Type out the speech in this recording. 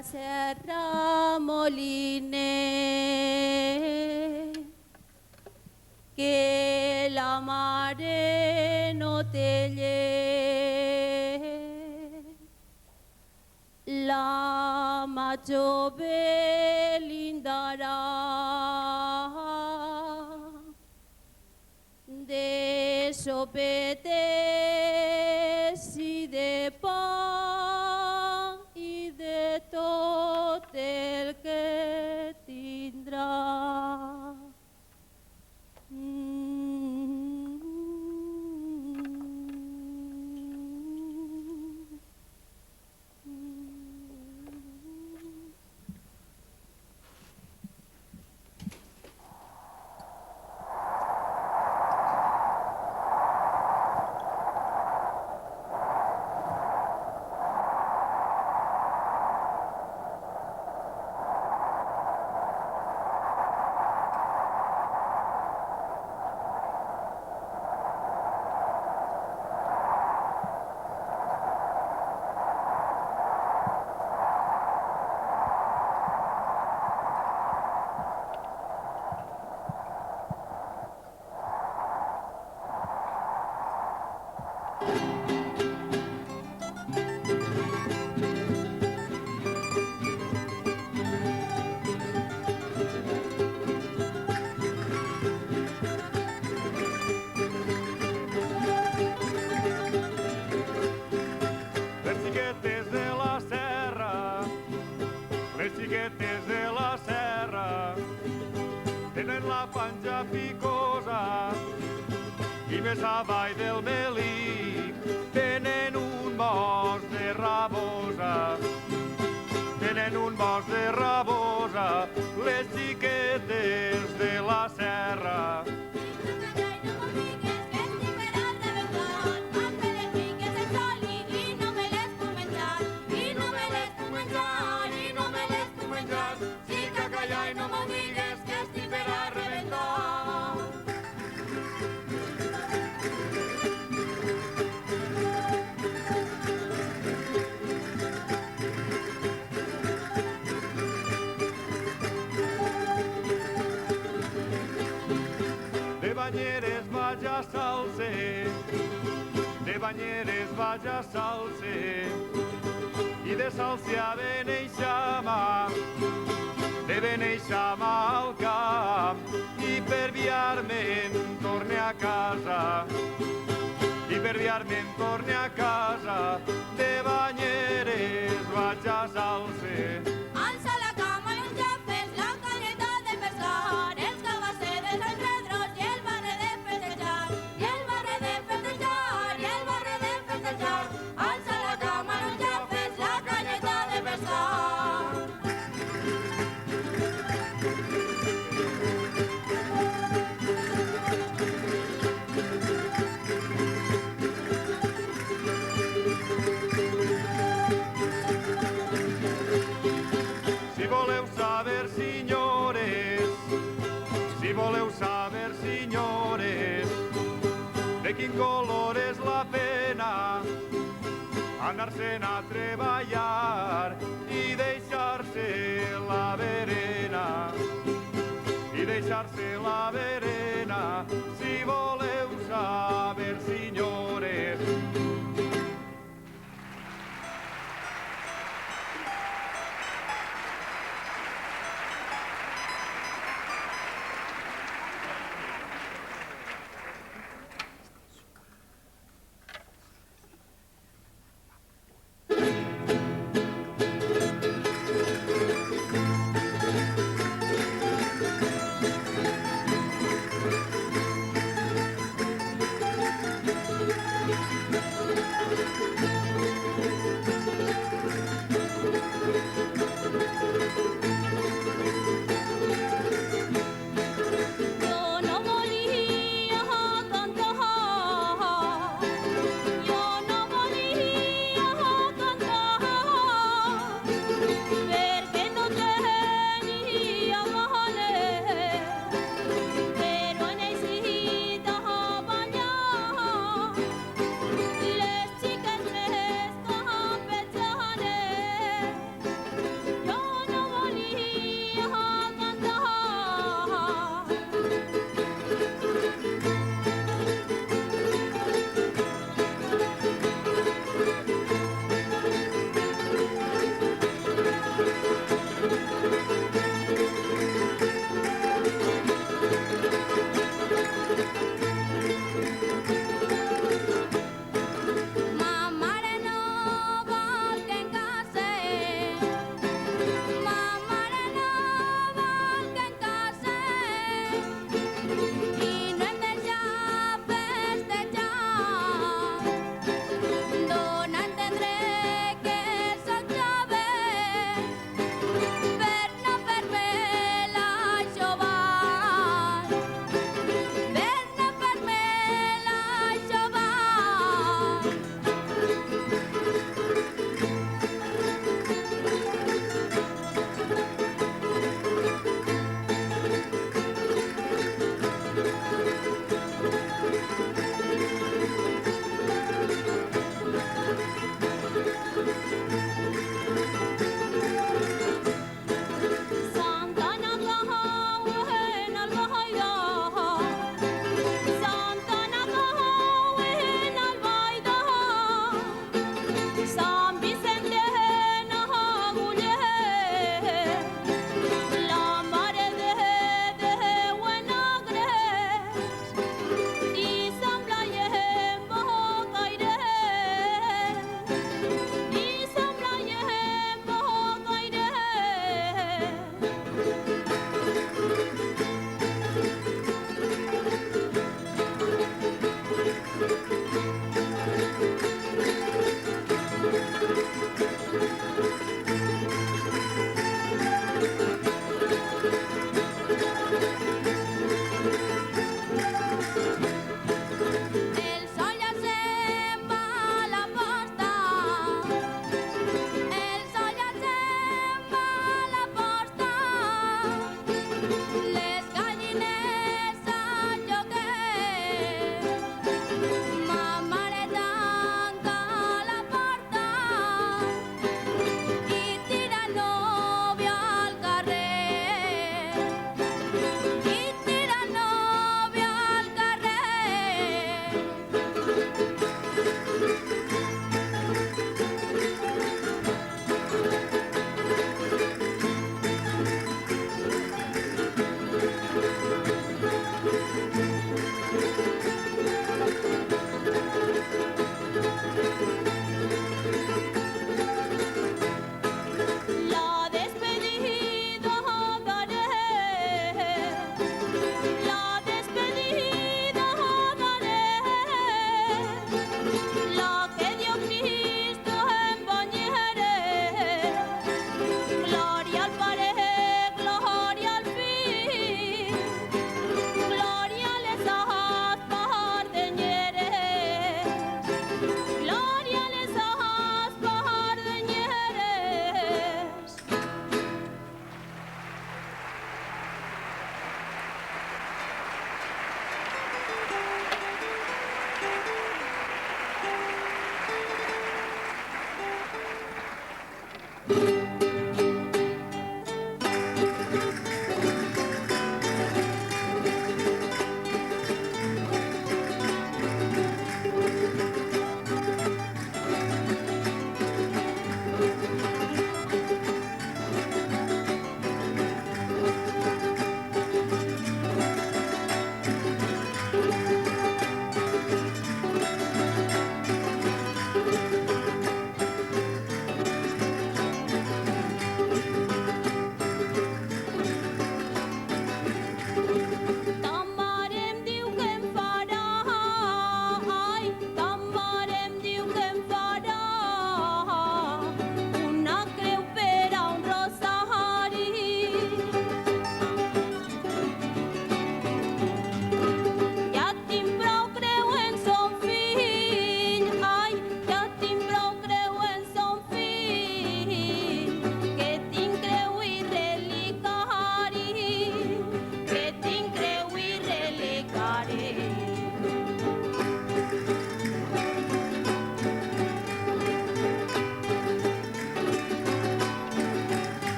la serra Moliner, que la mare no té llet. La mà jove lindarà de sopetes i de pa i de tot el que tindrà. Les xiquetes de la serra tenen la panxa picosa i més avall del Melic tenen un bosc de rabosa. Tenen un bosc de rabosa, les xiquetes de la serra. De Banyeres vaig a Salse, de Banyeres vaig a Salse, i de Salse a Beneixama, de Beneixama al camp, i per viar-me'n torne a casa, i per viar-me'n torne a casa, de Banyeres vaig a Salse. Alça la cama i uns jafes, la canyeta de pescar, els cabasseres, els redros i el barre de festejar, i el barre de festejar, i el barre de festejar. Alça la cama i uns jafes, la canyeta de pescar. Si voleu saber, senyores, si voleu saber, senyores, de quin color és la pena, anar-se'n a treballar i deixar-se la verena, i deixar-se la verena, si voleu